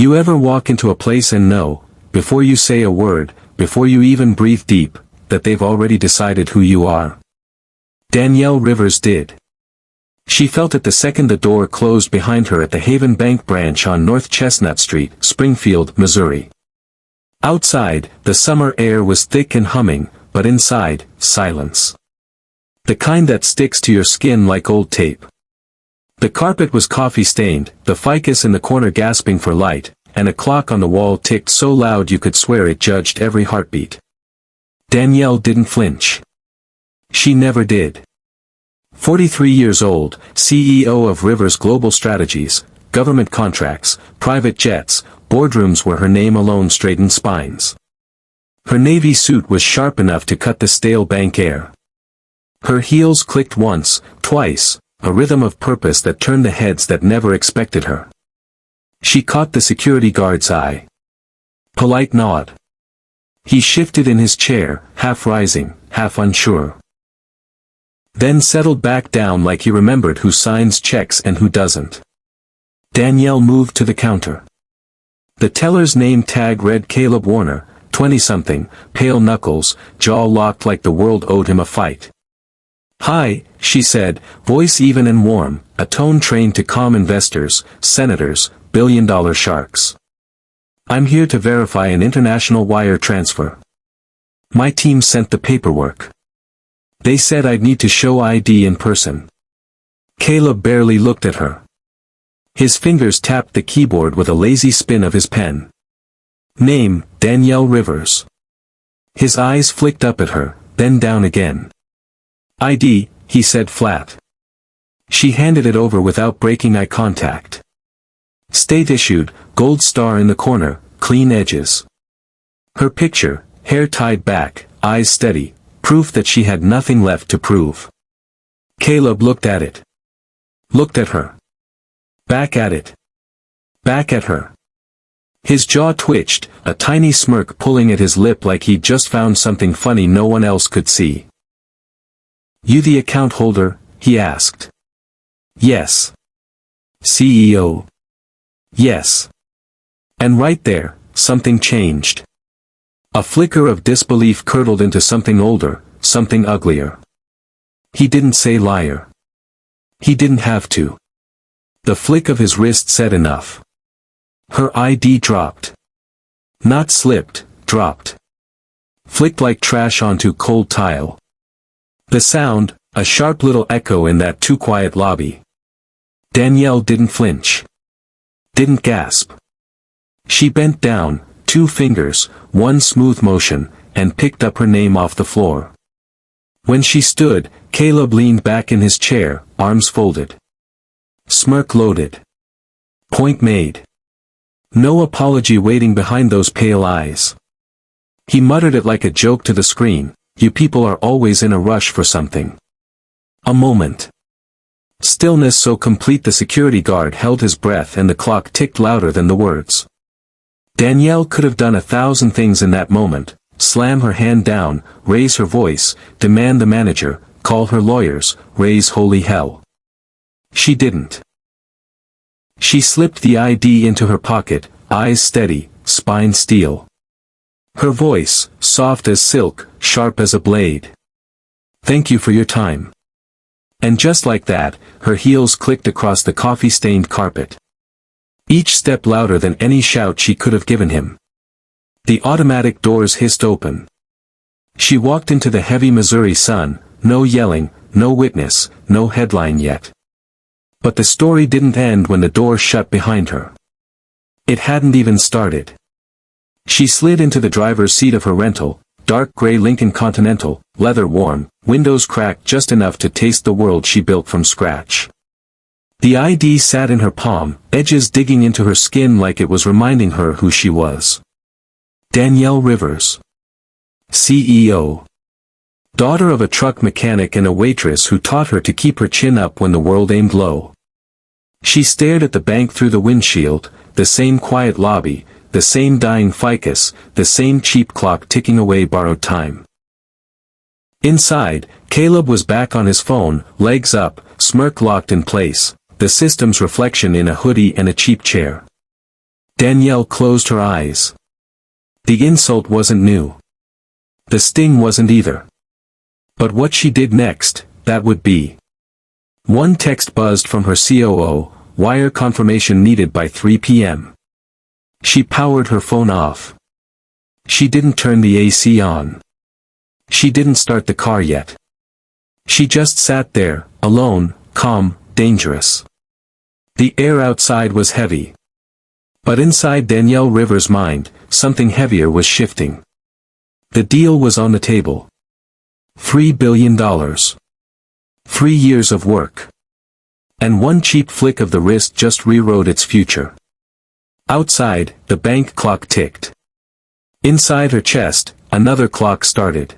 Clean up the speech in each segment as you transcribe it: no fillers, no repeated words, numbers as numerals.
You ever walk into a place and know, before you say a word, before you even breathe deep, that they've already decided who you are? Danielle Rivers did. She felt it the second the door closed behind her at the Haven Bank branch on North Chestnut Street, Springfield, Missouri. Outside, the summer air was thick and humming, but inside, silence. The kind that sticks to your skin like old tape. The carpet was coffee-stained, the ficus in the corner gasping for light, and a clock on the wall ticked so loud you could swear it judged every heartbeat. Danielle didn't flinch. She never did. 43 years old, CEO of Rivers Global Strategies, government contracts, private jets, boardrooms where her name alone straightened spines. Her navy suit was sharp enough to cut the stale bank air. Her heels clicked once, twice, a rhythm of purpose that turned the heads that never expected her. She caught the security guard's eye. Polite nod. He shifted in his chair, half rising, half unsure. Then settled back down like he remembered who signs checks and who doesn't. Danielle moved to the counter. The teller's name tag read Caleb Warner, 20-something, pale knuckles, jaw locked like the world owed him a fight. "Hi," she said, voice even and warm, a tone trained to calm investors, senators, billion-dollar sharks. "I'm here to verify an international wire transfer. My team sent the paperwork. They said I'd need to show ID in person." Caleb barely looked at her. His fingers tapped the keyboard with a lazy spin of his pen. Name, Danielle Rivers. His eyes flicked up at her, then down again. "ID," he said flat. She handed it over without breaking eye contact. State issued, gold star in the corner, clean edges. Her picture, hair tied back, eyes steady, proof that she had nothing left to prove. Caleb looked at it. Looked at her. Back at it. Back at her. His jaw twitched, a tiny smirk pulling at his lip like he'd just found something funny no one else could see. "You the account holder?" he asked. "Yes." "CEO?" "Yes." And right there, something changed. A flicker of disbelief curdled into something older, something uglier. He didn't say liar. He didn't have to. The flick of his wrist said enough. Her ID dropped. Not slipped, dropped. Flicked like trash onto cold tile. The sound, a sharp little echo in that too-quiet lobby. Danielle didn't flinch. Didn't gasp. She bent down, 2 fingers, one smooth motion, and picked up her name off the floor. When she stood, Caleb leaned back in his chair, arms folded. Smirk loaded. Point made. No apology waiting behind those pale eyes. He muttered it like a joke to the screen, "You people are always in a rush for something." A moment. Stillness so complete the security guard held his breath and the clock ticked louder than the words. Danielle could have done 1,000 things in that moment, slam her hand down, raise her voice, demand the manager, call her lawyers, raise holy hell. She didn't. She slipped the ID into her pocket, eyes steady, spine steel. Her voice, soft as silk, sharp as a blade. "Thank you for your time." And just like that, her heels clicked across the coffee-stained carpet. Each step louder than any shout she could have given him. The automatic doors hissed open. She walked into the heavy Missouri sun, no yelling, no witness, no headline yet. But the story didn't end when the door shut behind her. It hadn't even started. She slid into the driver's seat of her rental, dark gray Lincoln Continental, leather warm, windows cracked just enough to taste the world she built from scratch. The ID sat in her palm, edges digging into her skin like it was reminding her who she was. Danielle Rivers. CEO. Daughter of a truck mechanic and a waitress who taught her to keep her chin up when the world aimed low. She stared at the bank through the windshield, the same quiet lobby, the same dying ficus, the same cheap clock ticking away borrowed time. Inside, Caleb was back on his phone, legs up, smirk locked in place, the system's reflection in a hoodie and a cheap chair. Danielle closed her eyes. The insult wasn't new. The sting wasn't either. But what she did next, that would be. One text buzzed from her COO, wire confirmation needed by 3 p.m. She powered her phone off. She didn't turn the AC on. She didn't start the car yet. She just sat there, alone, calm, dangerous. The air outside was heavy. But inside Danielle Rivers' mind, something heavier was shifting. The deal was on the table. $3 billion. 3 years of work. And one cheap flick of the wrist just rewrote its future. Outside, the bank clock ticked. Inside her chest, another clock started.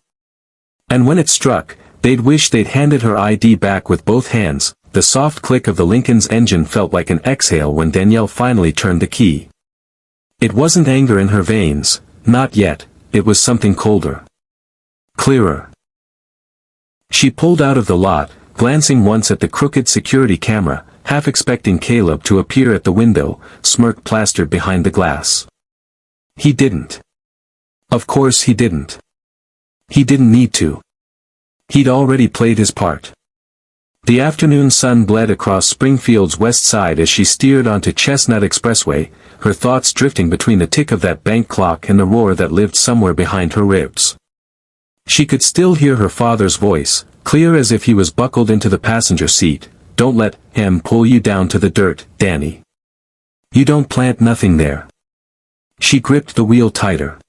And when it struck, they'd wish they'd handed her ID back with both hands. The soft click of the Lincoln's engine felt like an exhale when Danielle finally turned the key. It wasn't anger in her veins, not yet, it was something colder. Clearer. She pulled out of the lot, glancing once at the crooked security camera, half expecting Caleb to appear at the window, smirk plastered behind the glass. He didn't. Of course he didn't. He didn't need to. He'd already played his part. The afternoon sun bled across Springfield's west side as she steered onto Chestnut Expressway, her thoughts drifting between the tick of that bank clock and the roar that lived somewhere behind her ribs. She could still hear her father's voice, clear as if he was buckled into the passenger seat. Don't let him pull you down to the dirt, Danny. You don't plant nothing there. She gripped the wheel tighter.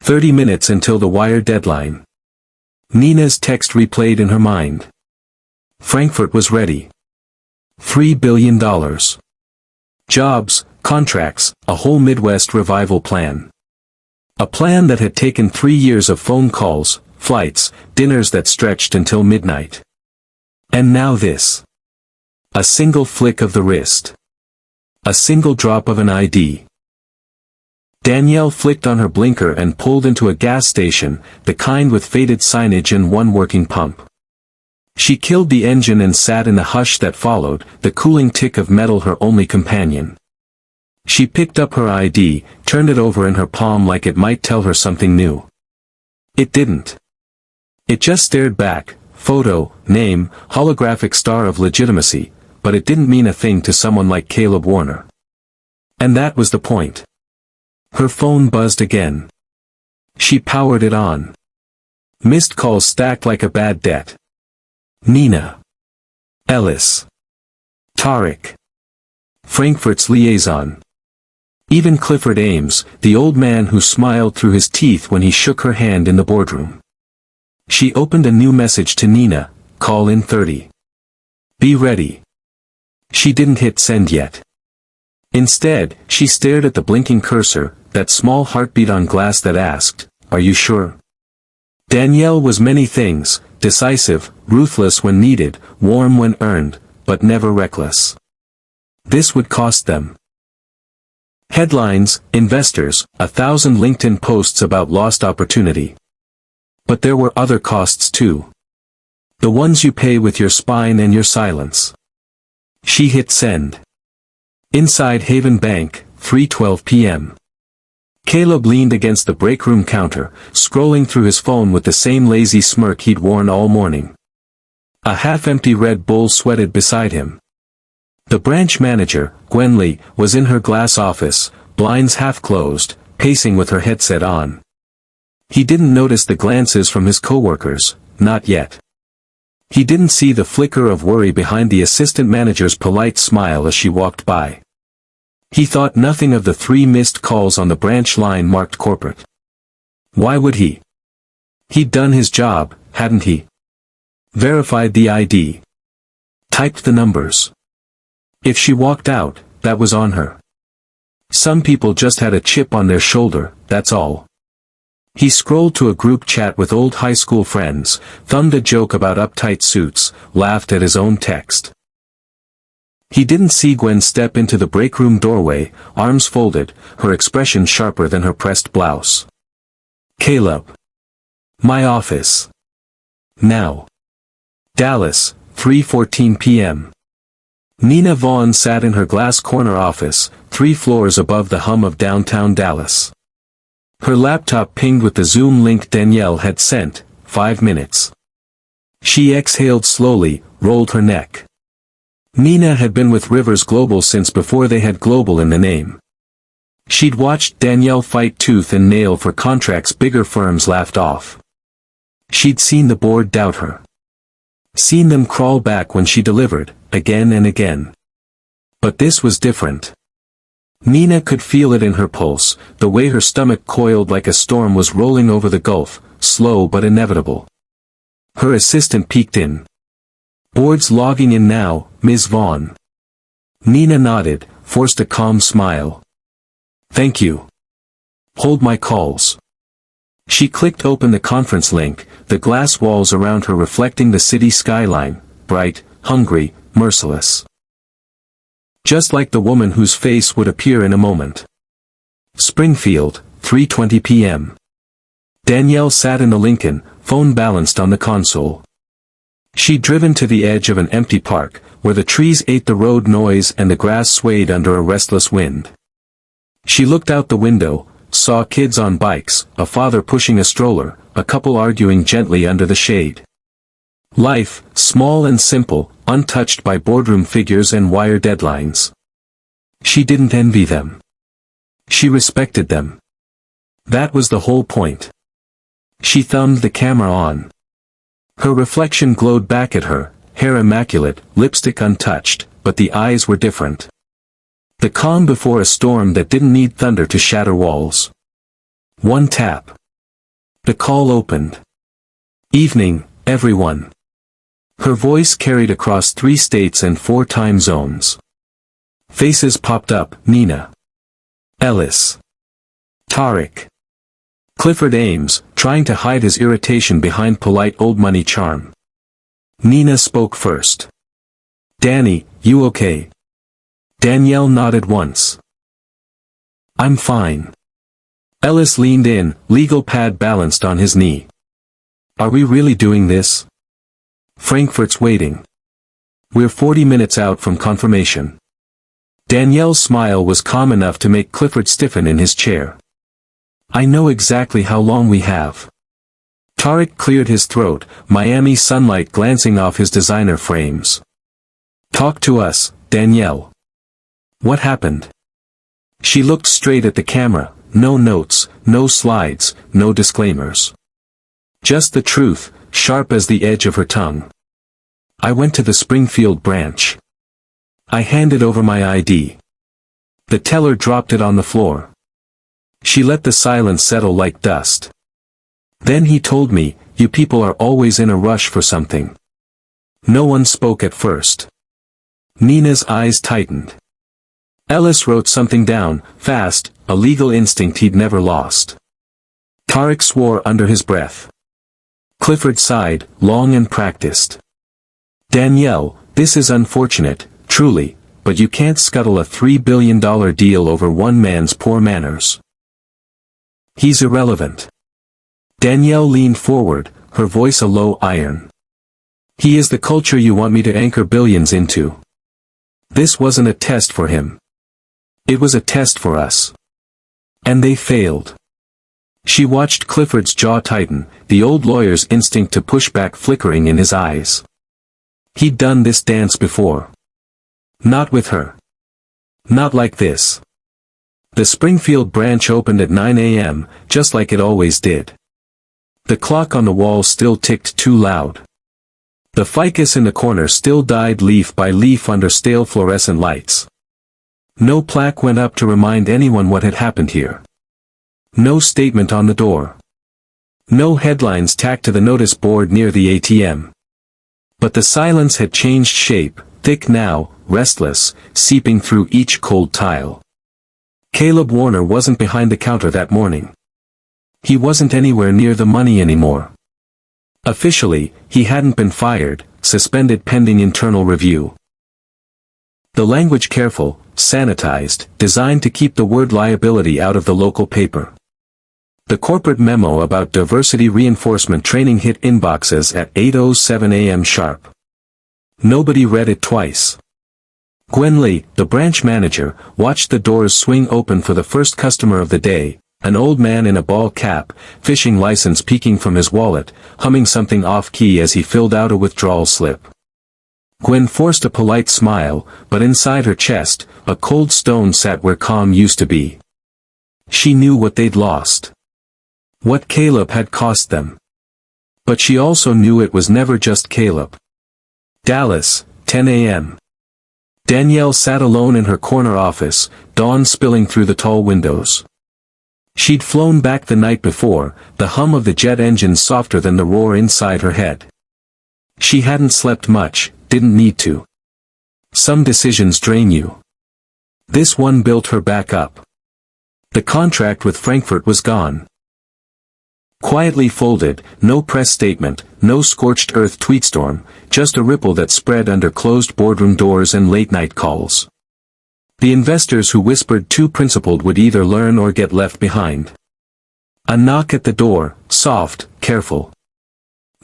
30 minutes until the wire deadline. Nina's text replayed in her mind. Frankfurt was ready. $3 billion. Jobs, contracts, a whole Midwest revival plan. A plan that had taken 3 years of phone calls, flights, dinners that stretched until midnight. And now this. A single flick of the wrist. A single drop of an ID. Danielle flicked on her blinker and pulled into a gas station, the kind with faded signage and one working pump. She killed the engine and sat in the hush that followed, the cooling tick of metal her only companion. She picked up her ID, turned it over in her palm like it might tell her something new. It didn't. It just stared back, photo, name, holographic star of legitimacy, but it didn't mean a thing to someone like Caleb Warner. And that was the point. Her phone buzzed again. She powered it on. Missed calls stacked like a bad debt. Nina. Ellis. Tarek. Frankfurt's liaison. Even Clifford Ames, the old man who smiled through his teeth when he shook her hand in the boardroom. She opened a new message to Nina, call in 30. Be ready. She didn't hit send yet. Instead, she stared at the blinking cursor, that small heartbeat on glass that asked, are you sure? Danielle was many things, decisive, ruthless when needed, warm when earned, but never reckless. This would cost them. Headlines, investors, 1,000 LinkedIn posts about lost opportunity. But there were other costs too. The ones you pay with your spine and your silence. She hit send. Inside Haven Bank, 3:12 p.m. Caleb leaned against the break room counter, scrolling through his phone with the same lazy smirk he'd worn all morning. A half-empty Red Bull sweated beside him. The branch manager, Gwen Lee, was in her glass office, blinds half-closed, pacing with her headset on. He didn't notice the glances from his coworkers, not yet. He didn't see the flicker of worry behind the assistant manager's polite smile as she walked by. He thought nothing of the 3 missed calls on the branch line marked corporate. Why would he? He'd done his job, hadn't he? Verified the ID. Typed the numbers. If she walked out, that was on her. Some people just had a chip on their shoulder, that's all. He scrolled to a group chat with old high school friends, thumbed a joke about uptight suits, laughed at his own text. He didn't see Gwen step into the break room doorway, arms folded, her expression sharper than her pressed blouse. Caleb. My office. Now. Dallas, 3:14 p.m. Nina Vaughn sat in her glass corner office, 3 floors above the hum of downtown Dallas. Her laptop pinged with the Zoom link Danielle had sent, 5 minutes. She exhaled slowly, rolled her neck. Nina had been with Rivers Global since before they had global in the name. She'd watched Danielle fight tooth and nail for contracts bigger firms laughed off. She'd seen the board doubt her. Seen them crawl back when she delivered, again and again. But this was different. Nina could feel it in her pulse, the way her stomach coiled like a storm was rolling over the gulf, slow but inevitable. Her assistant peeked in. "Board's logging in now, Ms. Vaughn." Nina nodded, forced a calm smile. "Thank you. Hold my calls." She clicked open the conference link, the glass walls around her reflecting the city skyline, bright, hungry, merciless. Just like the woman whose face would appear in a moment. Springfield, 3:20 p.m. Danielle sat in the Lincoln, phone balanced on the console. She'd driven to the edge of an empty park, where the trees ate the road noise and the grass swayed under a restless wind. She looked out the window, saw kids on bikes, a father pushing a stroller, a couple arguing gently under the shade. Life, small and simple, untouched by boardroom figures and wire deadlines. She didn't envy them. She respected them. That was the whole point. She thumbed the camera on. Her reflection glowed back at her, hair immaculate, lipstick untouched, but the eyes were different. The calm before a storm that didn't need thunder to shatter walls. One tap. The call opened. "Evening, everyone." Her voice carried across 3 states and 4 time zones. Faces popped up, Nina. Ellis. Tariq. Clifford Ames, trying to hide his irritation behind polite old money charm. Nina spoke first. "Danny, you okay?" Danielle nodded once. "I'm fine." Ellis leaned in, legal pad balanced on his knee. "Are we really doing this?" "Frankfurt's waiting. We're 40 minutes out from confirmation." Danielle's smile was calm enough to make Clifford stiffen in his chair. "I know exactly how long we have." Tariq cleared his throat, Miami sunlight glancing off his designer frames. "Talk to us, Danielle. What happened?" She looked straight at the camera, no notes, no slides, no disclaimers. Just the truth, sharp as the edge of her tongue. "I went to the Springfield branch. I handed over my ID. The teller dropped it on the floor." She let the silence settle like dust. "Then he told me, you people are always in a rush for something." No one spoke at first. Nina's eyes tightened. Ellis wrote something down, fast, a legal instinct he'd never lost. Tariq swore under his breath. Clifford sighed, long and practiced. "Danielle, this is unfortunate, truly, but you can't scuttle a $3 billion deal over one man's poor manners. He's irrelevant." Danielle leaned forward, her voice a low iron. "He is the culture you want me to anchor billions into." This wasn't a test for him. It was a test for us. And they failed. She watched Clifford's jaw tighten, the old lawyer's instinct to push back flickering in his eyes. He'd done this dance before. Not with her. Not like this. The Springfield branch opened at 9 a.m., just like it always did. The clock on the wall still ticked too loud. The ficus in the corner still died leaf by leaf under stale fluorescent lights. No plaque went up to remind anyone what had happened here. No statement on the door. No headlines tacked to the notice board near the ATM. But the silence had changed shape, thick now, restless, seeping through each cold tile. Caleb Warner wasn't behind the counter that morning. He wasn't anywhere near the money anymore. Officially, he hadn't been fired, suspended pending internal review. The language careful, sanitized, designed to keep the word liability out of the local paper. The corporate memo about diversity reinforcement training hit inboxes at 8:07 a.m. sharp. Nobody read it twice. Gwen Lee, the branch manager, watched the doors swing open for the first customer of the day, an old man in a ball cap, fishing license peeking from his wallet, humming something off-key as he filled out a withdrawal slip. Gwen forced a polite smile, but inside her chest, a cold stone sat where calm used to be. She knew what they'd lost. What Caleb had cost them. But she also knew it was never just Caleb. Dallas, 10 a.m. Danielle sat alone in her corner office, dawn spilling through the tall windows. She'd flown back the night before, the hum of the jet engine softer than the roar inside her head. She hadn't slept much, didn't need to. Some decisions drain you. This one built her back up. The contract with Frankfurt was gone. Quietly folded, no press statement, no scorched earth tweetstorm, just a ripple that spread under closed boardroom doors and late-night calls. The investors who whispered too principled would either learn or get left behind. A knock at the door, soft, careful.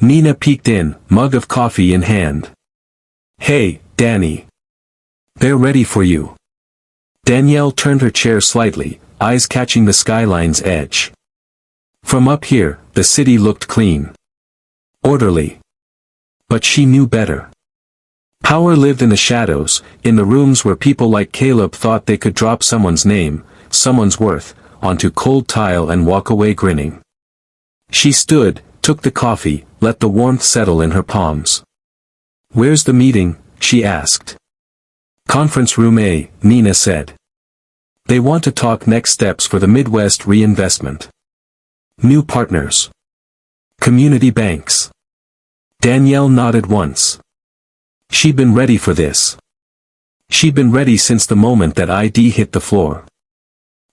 Nina peeked in, mug of coffee in hand. "Hey, Danny. They're ready for you." Danielle turned her chair slightly, eyes catching the skyline's edge. From up here, the city looked clean. Orderly. But she knew better. Power lived in the shadows, in the rooms where people like Caleb thought they could drop someone's name, someone's worth, onto cold tile and walk away grinning. She stood, took the coffee, let the warmth settle in her palms. "Where's the meeting?" she asked. "Conference room A," Nina said. "They want to talk next steps for the Midwest reinvestment. New partners. Community banks." Danielle nodded once. She'd been ready for this. She'd been ready since the moment that ID hit the floor.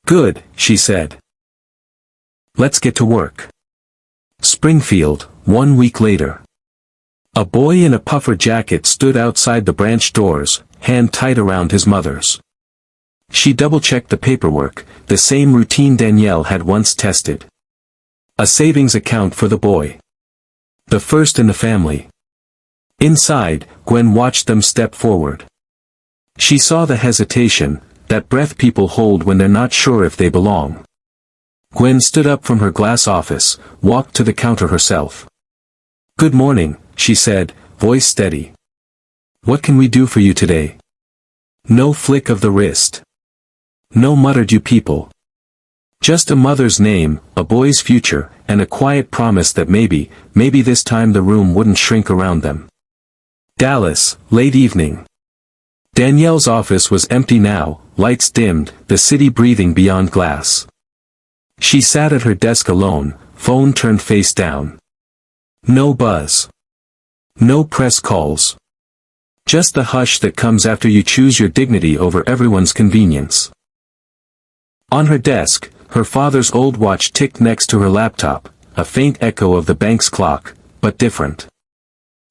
"Good," she said. "Let's get to work." Springfield, 1 week later. A boy in a puffer jacket stood outside the branch doors, hand tight around his mother's. She double-checked the paperwork, the same routine Danielle had once tested. A savings account for the boy. The first in the family. Inside, Gwen watched them step forward. She saw the hesitation, that breath people hold when they're not sure if they belong. Gwen stood up from her glass office, walked to the counter herself. "Good morning," she said, voice steady. "What can we do for you today?" No flick of the wrist. No muttered "you people." Just a mother's name, a boy's future, and a quiet promise that maybe this time the room wouldn't shrink around them. Dallas, late evening. Danielle's office was empty now, lights dimmed, the city breathing beyond glass. She sat at her desk alone, phone turned face down. No buzz. No press calls. Just the hush that comes after you choose your dignity over everyone's convenience. On her desk, her father's old watch ticked next to her laptop, a faint echo of the bank's clock, but different.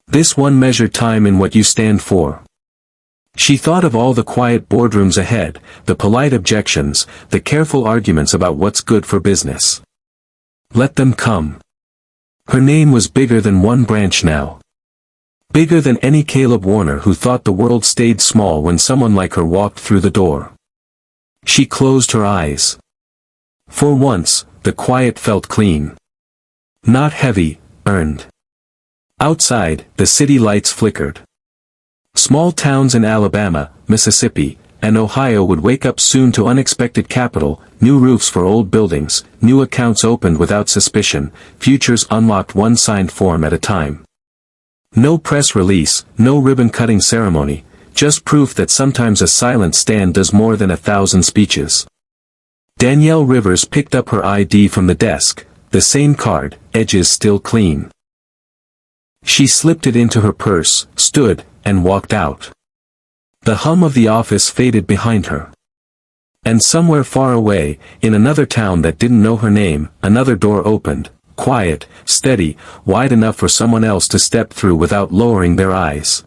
This one measured time in what you stand for. She thought of all the quiet boardrooms ahead, the polite objections, the careful arguments about what's good for business. Let them come. Her name was bigger than one branch now. Bigger than any Caleb Warner who thought the world stayed small when someone like her walked through the door. She closed her eyes. For once, the quiet felt clean. Not heavy, earned. Outside, the city lights flickered. Small towns in Alabama, Mississippi, and Ohio would wake up soon to unexpected capital, new roofs for old buildings, new accounts opened without suspicion, futures unlocked one signed form at a time. No press release, no ribbon-cutting ceremony, just proof that sometimes a silent stand does more than 1,000 speeches. Danielle Rivers picked up her ID from the desk, the same card, edges still clean. She slipped it into her purse, stood, and walked out. The hum of the office faded behind her. And somewhere far away, in another town that didn't know her name, another door opened, quiet, steady, wide enough for someone else to step through without lowering their eyes.